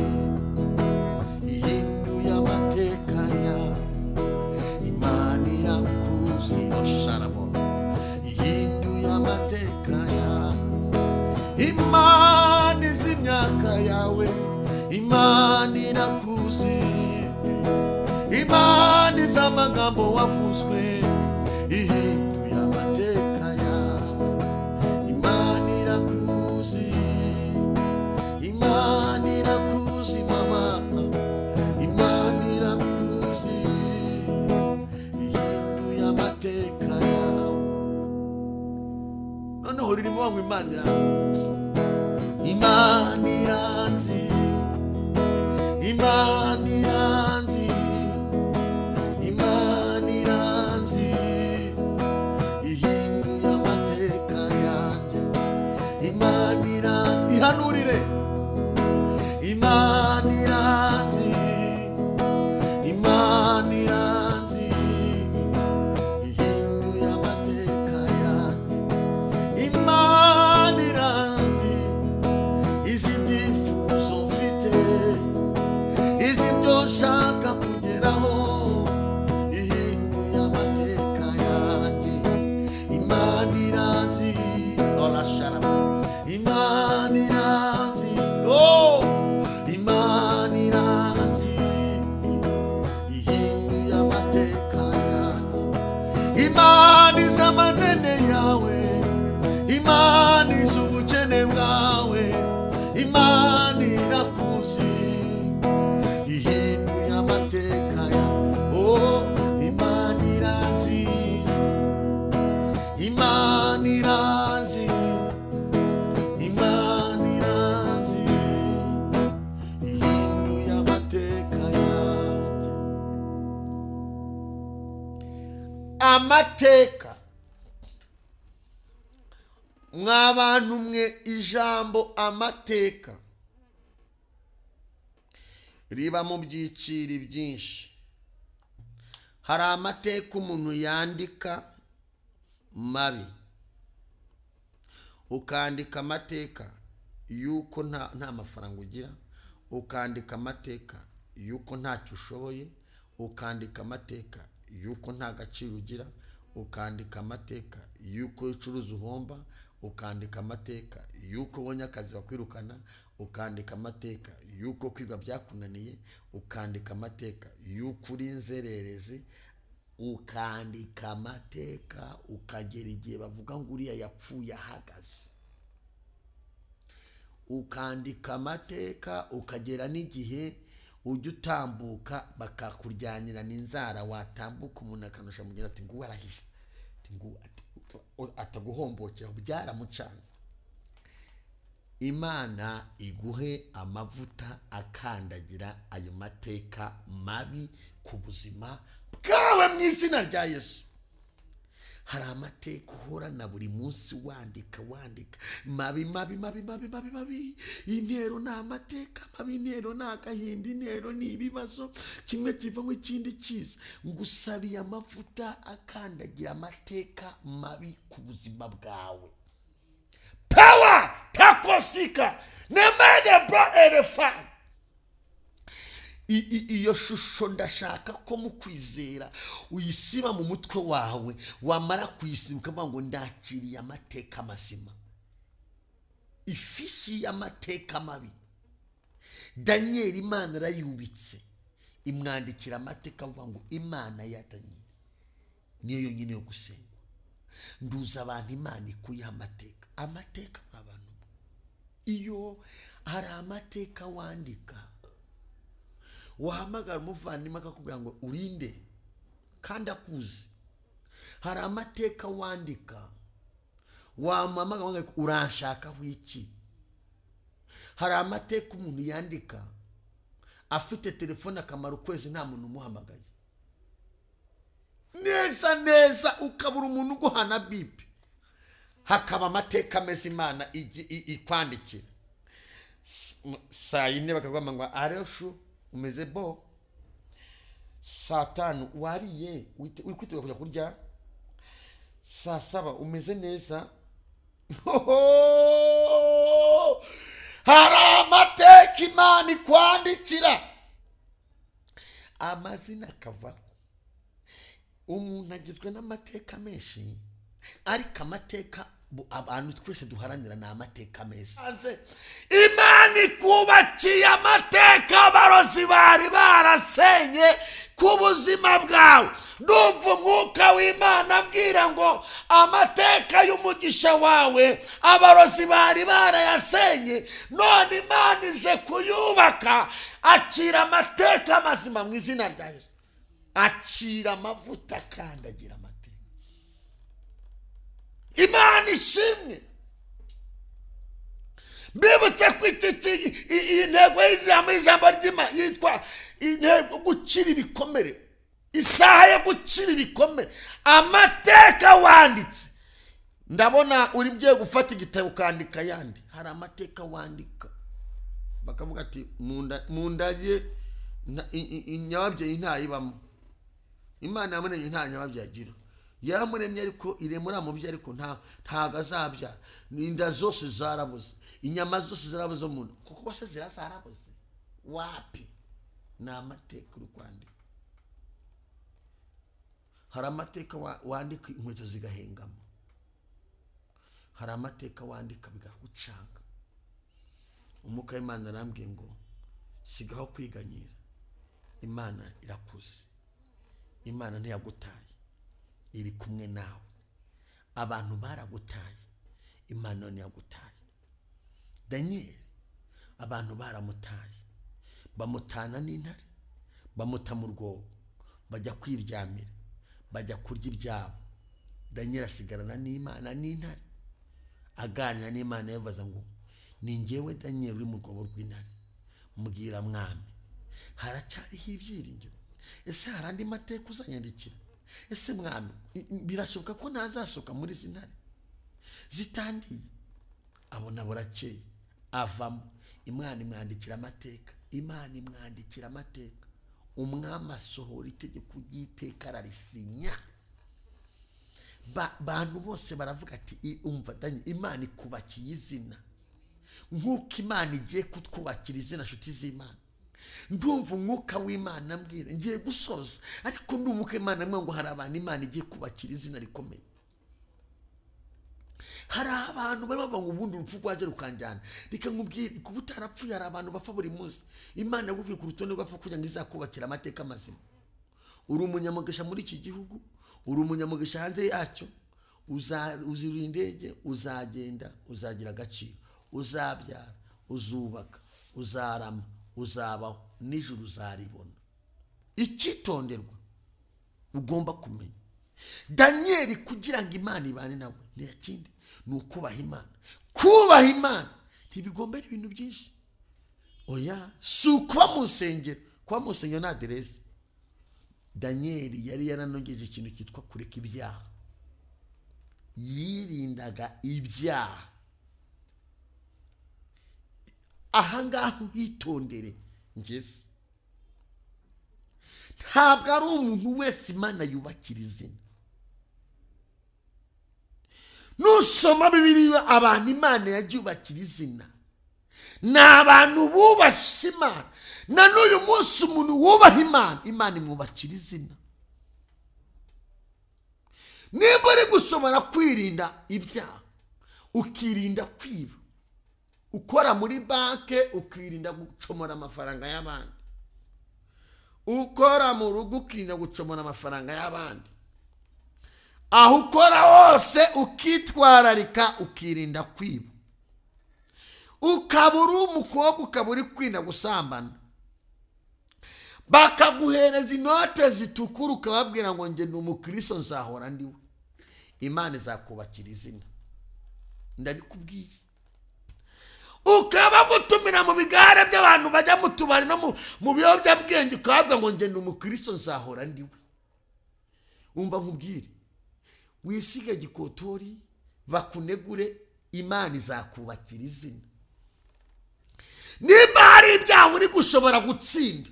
ihinduye amateka yawe. Imana irakuzi, osharabo, ihinduye amateka yawe. Imana izi Imana irakuzi, Imana izi amagambo wavuzwe ihinduye amateka yawe. Imana irakuzi, Imana irakuzi mama, Imana irakuzi ihinduye amateka yawe. Noneho ririmo wangu Imana irakuzi, Imana iranzi, Imana iranzi, Imana iranzi ihinduye amateka yanjye. Imana iranzi, ihanurire. Imana iranzi, Imana iranzi ihinduye amateka yanjye. Imana iranzi izi byifuzo mfite, izi byo nshaka kugeraho, ihinduye amateka yanjye. Imana iranzi, orasharama. Imana iranzi, oh, Imana iranzi ihinduye amateka yanjye. Imana izi amadeni yawe, Imana izi ubukene bwawe, Imana irakuzi ihinduye amateka yawe. Oh, Imana iranzi, Imana iranzi, Imana iranzi ihinduye amateka yanjye. Amateka, mw'abantu mwe, ijambo amateka riba mu byiciro byinshi. Hari amateka umuntu yandika mabi, ukandika amateka yuko nta mafaranga ugira, ukandika amateka yuko ntacyo ushoboye, ukandika amateka yuko nta gaciro ugira, ukandika amateka yuko ucuruza uhomba, ukandika amateka yuko ubonye akazi bakwirukana, ukandika amateka yuko kwiga byakunaniye, ukandika amateka yuko uri inzererezi, ukandika amateka ukagera igihe bavuga ngo uriya yapfuye ahagaze. Ukandika amateka ukagera n'igihe ujya utambuka bakakuryanira n'inzara, watambuka umuntu akanusha mugira ati ngo warahishe, ngo ataguhombokera, byaramucanze. Imana iguhe amavuta akandagira ayo mateka mabi ku buzima bwawe mu izina rya Yesu. Hari amateka uhorana buri munsi wandika mabi mabi mabi mabi mabi mabi. Intero ni amateka mabi, intero ni agahinda, intero ni ibibazo, kimwe kivamo ikindi kiza. Ngusabiye amavuta akandagira amateka mabi ku buzima bwawe. Power takosika nemede bro elefa. Iyo shusho ndashaka ko mukwizera uyisiba mu mutwe wawe, wamara kuyisibuka ngo ndakiriye amateka mazima. Ifishi y'amateka mabi Daniel Imana rayubitse, imwandikira amateka avuga ngo Imana ya Daniel niyo yonyine yo gusenga. Nduza abantu Imana ikuye amateka. Amateka abantu, iyo hari amateka wandika, wahamagara umuvandimwe akakubwira ngo urinde kandi akuzi. Hari amateka wandika, wamamagara ngo uranshaka wiki. Hari amateka umuntu yandika afite telefone akamara ukwezi nta muntu umuhamagaye. Neza neza ukabura umuntu uguhana bipi. Hakaba amateka meza Imana ikwandikira. Saa yine bakagwama ngo areshu umeze bo. Saa 5 wariye uri kwitega kujya kurya. Saa 7 umeze neza. Hari amateka Imana ikwandikira. Amazina akavaho. Umuntu agizwe n'amateka menshi, ariko amateka abantu twese duharanira ni amateka meza. Imana ikubakiye amateka abarozi bari barasenye ku buzima bwawe. Ndumva umwuka w'Imana ambwira ngo amateka y'umugisha wawe abarozi bari barayasenye, none Imana ije kuyubaka. Akira amateka mazima mu izina rya Yesu. Akira amavuta kandi agira amateka. Imana ishimwe. Mbibutse ko intego y'ijambo ry'Imana yitwa intego gukira ibikomere, isaha yo gukira ibikomere. Amateka wanditse, ndabona uri bye gufata igitabo ukandika yandi. Hari amateka wandika bakavuga ati munda ye inyababyeyi ntayibamo. Imana yamuremye nta nyababyeyi agira. Yaramuremye ariko iremura mu byo, ariko ntago azabyara. Inda zose zarabuze, inyama zose zarabuze mu nda, kuko bose zarabuze. Wapi? Ni amateka uri kwandika. Hari amateka wandika inkweto zigahengama. Hari amateka wandika bigakucanga. Umwuka w'Imana arambwiye ngo sigaho kwiganyira. Imana irakuze. Imana ntiyagutaye, iri kumwe nawe. Abantu baragutaye, Imana ntiyagutaye. Daniel, abantu baramutaye, bamutana n'intare, bamuta mu rwobo, bajya kwiryamira, bajya kurya ibyabo. Daniel asigarana n'Imana n'intare, aganira n'Imana yavuze ngo ni njyewe Daniel uri mu rwobo rw'intare. Mbwira mwami, haracyariho ibyiringiro? Ese hari andi mateka uzanyandikira? Ese mwami, birashoboka ko nazasohoka muri izi ntare zitandiye? Abona burakeye avamo. Imana imwandikira amateka. Imana imwandikira amateka. Umwami asohora itegeko ry'iteka ararisinya. Bantu bose baravuga ati umva Daniel, Imana ikubakiye izina nk'uko Imana igiye kutwubakira izina. Nshuti z'Imana, ndumva umwuka w'Imana ambwira ngiye gusoza, ariko ndumva Imana ngo hari abantu Imana igiye kubakira izina rikomeye. Hari abantu bari bavuga ngo ubundi urupfu rwaje rukanjyana. Reka nkubwire, kuba utarapfuye hari abantu bapfa buri munsi. Imana yagukuye ku rutonde rw'abapfa kugira ngo izakubakira amateka mazima. Uri umunyamugisha muri iki gihugu, uri umunyamugisha hanze yacyo. Uzira indege, uzagenda, uzagira agaciro, uzabyara, uzubaka, uzarama, uzabaho, n'ijuru uzaribona. Icyitonderwa ugomba kumenya, Daniel kugira ngo Imana ibane nawe ni yakindi, ni ukubaha Imana. Kubaha Imana ntibigombera ibintu byinshi. Oya, si ukuba mu nsengero. Kuba mu nsengero ni aderesi. Daniel yari yaranongeje ikintu cyitwa kureka ibyaha. Yirindaga ibyaha. Ahangaho hitondere ngeze. Ntabwo ari umuntu wese Imana yubakira izina. Nusoma Bibiliya, abantu Imana yabyubakira izina ni abantu bubashye Imana. Na n'uyu munsi umuntu wubaha Imana, Imana imwubakira izina. Niba uri gushobora kwirinda ibyaha, ukirinda kwiba, ukora muri banke ukirinda gucomora amafaranga y'abandi, ukora mu rugo ukirinda gucomora amafaranga y'abandi, aho ukora hose ukitwararika ukirinda kwiba, ukaba uri umukobwa ukaba uri kwirinda gusambana, bakaguhereza inote zitukura ukababwira ngo njye ni umukristo nzahora ndiwe, Imana izakubakira izina. Ndabikubwiye. Ukaba gutumira mu bigare by'abantu bajya mu tubari no mu biyobyabwenge ukababwira ngo njye ni umukristo nzahora ndiwe. Umva nkubwire, wisige gikotori bakunegure, Imana izakubakira izina. Niba hari ibyaha uri gushobora gutsinda,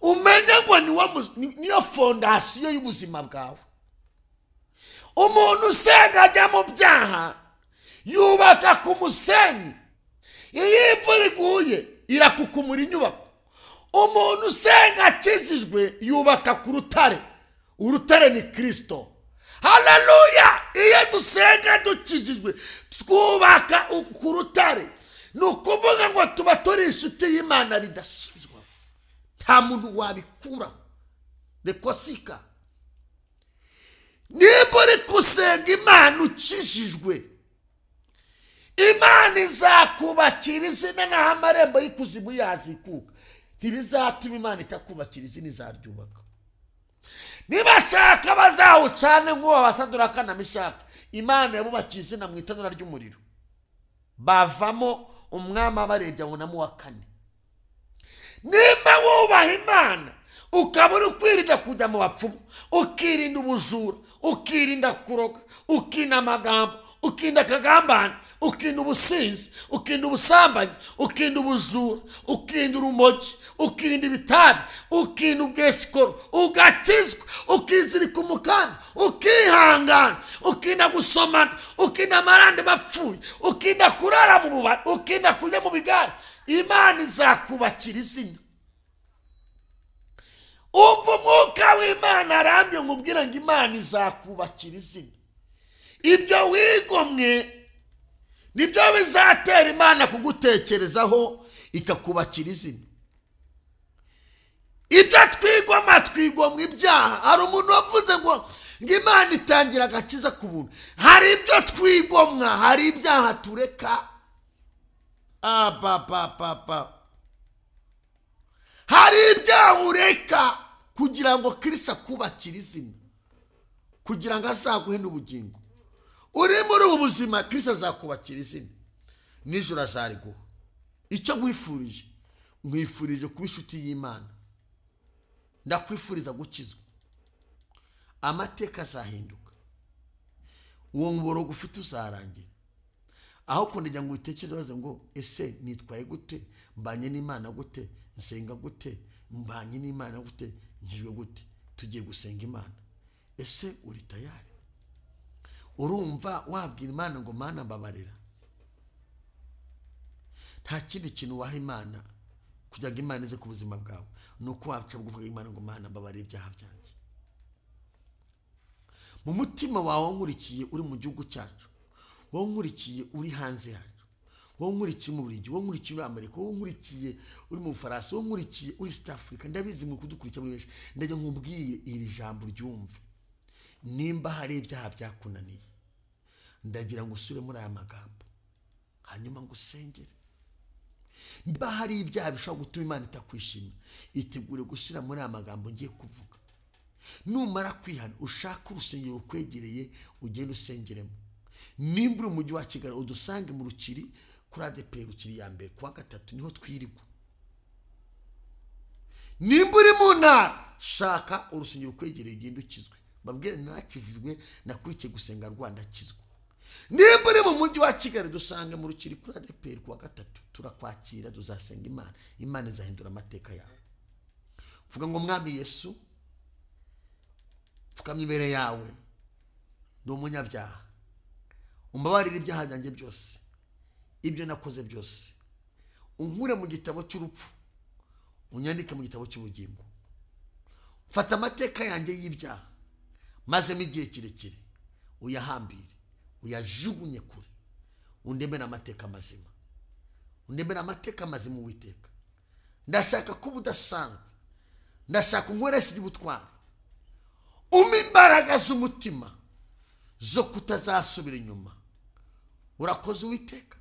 umenye ngo niyo fondasiyo y'ubuzima bwawe. Umuntu usenga ajya mu byaha yubaka ku musenyi, iyo imvura iguye irakukumura inyubako. Umuntu usenga akijijwe yubaka ku rutare. Urutare ni Kristo. haleluya. Iyo dusenga dukijijwe twubaka ku rutare, ni ukuvuga ngo tuba turi inshuti y'Imana bidasubizwa, nta muntu wabikura dekosika. Niba uri gusenga Imana ukijijwe, Imana izakubakira izina naho amarembo y'ikuzimu yazikuka. Ntibizatuma Imana itakubakira izina, izaryubaka. Nibashaka bazawucane nk'uwo Basaduraka na Meshaki, Imana yabubakiye izina mu itanura ry'umuriro, bavamo umwami abarebye abonamo wa kane. Niba wubaha Imana ukaba uri kwirinda kujya mu bapfumu, ukirinda ubujura, ukirinda kuroga, ukirinda amagambo, ukirinda akagambane, ukirinda ubusinzi, ukirinda ubusambanyi, ukirinda ubujura, ukirinda urumogi, ukirinda ibitabi, ukirinda ubwesikoro, ugakizwa, ukizirika umukanda, ukihangana, ukirinda gusomana, ukirinda amarande bapfuye, ukirinda kurara mu bubari, ukirinda kujya mu bigare, Imana izakubakira izina. Umva umwuka w'Imana arambye nkubwira ngo Imana izakubakira izina. Ibyo wigomwe nibyo bizatera Imana kugutekerezaho ikakubakira izina. Ibyo twigomwa ibyaha. Hari umuntu wavuze ngo Imana itangira agakiza ku buntu. Hari ibyo twigomwa, hari ibyaha tureka. Hari ibyaha ureka kugira ngo Kristo akubakire izina, kugira ngo azaguhe n'ubugingo. Uri muri ubu buzima, Kristo azakubakira izina, nijoro azariguha. Icyo nkwifurije, nkwifurije kuba inshuti y'Imana. Ndakwifuriza gukizwa, amateka azahinduka, uwo muborogo ufite uzarangira. Aho kundijya ngo utekereze ngo ese nitwaye gute, mbanye n'Imana gute, nsenga gute, mbanye n'Imana gute, njijwe gute, tugiye gusenga Imana. Ese uri tayari? Urumva wabwira Imana ngo Mana mbabarira? Nta kindi kintu waha Imana kugira ngo Imana ize ku buzima bwawe, nuko waca buguvuga Imana ngo Mana mbabarira ibyaha byanjye. Mu mutima wawe nkurikiye uri mu gihugu cyacu, wowe nkurikiye uri hanze yacu, wowe nkurikiye mu Bubiligi, wowe nkurikiye muri Amerika, wowe nkurikiye uri mu Bufaransa, wowe nkurikiye uri South Africa, ndabizi mu kudukurikira muri benshi, ndaje nkubwire iri jambo ryumve. Nimba hari ibyaha byakunaniye, ndagira ngo usure muri aya magambo, hanyuma ngo usengere. Nimba hari ibyaha bishobora gutuma Imana itakwishimira, itegure gusura muri aya magambo ngiye kuvuga. Numara kwihana, ushaka urusengero rukwegereye ugende usengeremo. Nimba uri mu mujyi wa Kigali, udusange mu Rukiri kuri ADP Rukiri ya mbere kuwa gatatu, niho twirigwa. Nimba uri mu ntara, shaka urusengero rukwegereye ugende ukizwe. Babwire narakizirwe, nakurikiye gusenga Rwanda akizwa. Nimba uri mu mujyi wa Kigali, dusange mu Rukiri kuri ADP kuwa gatatu, turakwakira, tuzasenga Imana. Imana izahindura amateka yawe. Vuga ngo Mwami Yesu, pfukamye imbere yawe, ndi umunyabyaha, umbabarire ibyaha byanjye byose, ibyo nakoze byose, unkure mu gitabo cy'urupfu, unyandike mu gitabo cy'ubugingo. Fata amateka yanjye y'ibyaha, maze mu gihe kirekire uyahambire, uyajugunye kure, undemere amateka mazima, undemere amateka mazima Uwiteka. Ndashaka kuba udasanzwe, ndashaka unkoreshe iby'ubutwari, umpa imbaraga z'umutima zo kutazasubira inyuma. Urakoze Uwiteka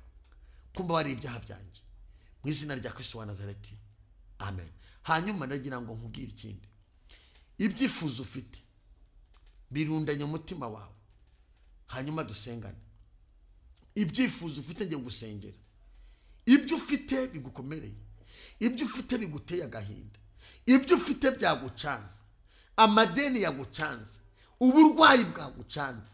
kumbabarira ibyaha byanjye, mu izina rya Kristo wa Nazareti, amen. Hanyuma ndagira ngo nkubwire ikindi. Ibyifuzo ufite birundanye umutima wawe, hanyuma dusengane. Ibyifuzo ufite ngiye gusengera. Ibyo ufite bigukomereye, ibyo ufite biguteye agahinda, ibyo ufite byagucanze, amadeni yagucanze, uburwayi bwagucanze,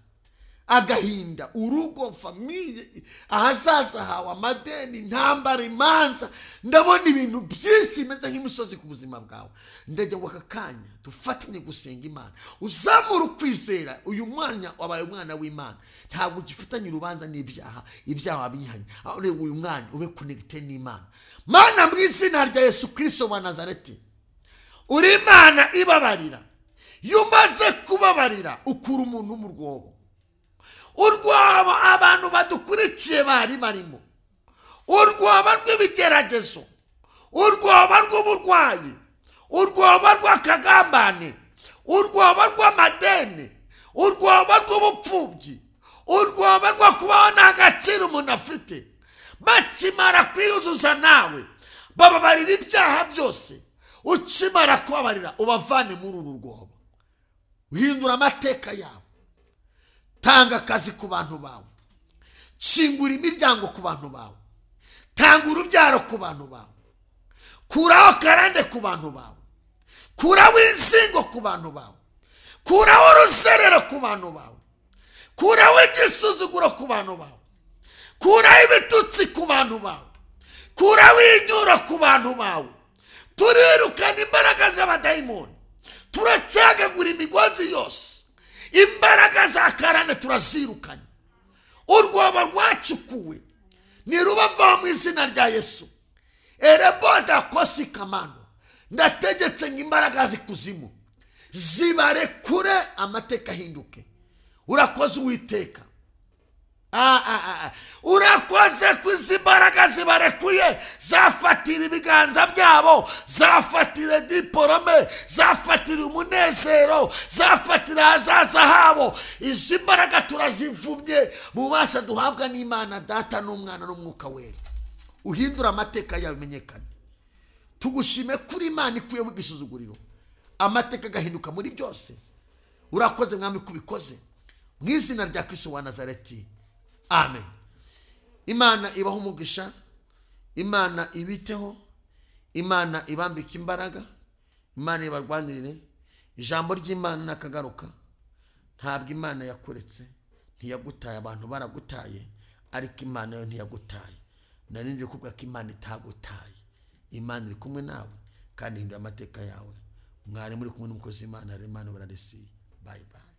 agahinda, urugo, famiye, ahazaza hawe, amadeni, intambara, imanza, ndabona ibintu byinshi bimeze nk'imisozi ku buzima bwawe. Ndagira ngo aka kanya dufatanye gusenga Imana, uzamura ukwizera. Uyu mwanya wabaye umwana w'Imana, ntabwo ugifitanye urubanza n'ibyaha, ibyaha wabihanye. Uyu mwanya ube connected n'Imana. Mana, mu izina rya Yesu Kristo wa Nazareti, uri Imana ibabarira, iyo umaze kubabarira ukura umuntu mu rwobo. Urwobo abantu badukurikiye bari barimo, urwobo rw'ibigeragezo, urwobo rw'uburwayi, urwobo rw'akagambane, urwobo rw'amadeni, urwobo rw'ubupfubyi, urwobo rwo kubaho nta gaciro umuntu afite. Bakimara kwiyuzuza nawe bababarira ibyaha byose. Ukimara kubabarira ubavane muri uru rwobo, uhindura amateka yawe. Tanga akazi ku bantu bawe, kingura imiryango ku bantu bawe, tanga urubyaro ku bantu bawe, kuraho karande ku bantu bawe, kuraho inzingo ku bantu bawe, kuraho uruzerero ku bantu bawe, kuraho igisuzuguro ku bantu bawe, kuraho ibitutsi ku bantu bawe, kuraho inyuro ku bantu bawe. Turirukana imbaraga z'abadayimoni, turacyagagura imigozi yose. Imbaraga za karande turazirukanye. Urwobo rwacukuwe nirubava mu izina rya Yesu. Ereboda kosi kamano, ndategetse imbaraga zikuzimu zibarekure, amateka ahinduke. Urakoze Uwiteka, urakoze kuzi imbaraga zibarekuye. Zafatira ibiganza byabo, zafatira diporome, zafatira umunezero, zafatira ahazaza habo. Izi mbaraga turazivumye mu bubasha duhabwa n'Imana Data n'Umwana n'Umwuka Wera. Uhindura amateka yawe menyekane. Tugushime kuri Imana ikuyeho igisuzuguriro, amateka agahinduka muri byose. Urakoze Mwami kubikoze mu izina rya Kristo wa Nazareti, amen. Imana ibaho umugisha, Imana ibiteho, Imana ibambika imbaraga, Imana ibarwanirire. Ijambo ry'Imana nakagaruka. Ntabwo Imana yakuretse, ntiyagutaye. Abantu baragutaye, ariko Imana yo ntiyagutaye. Narindi kuvuga ko Imana itagutaye. Imana iri kumwe nawe kandi hindura amateka yawe. Mwari muri kumwe n'umukozi w'Imana Imana bararesi. Bye bye.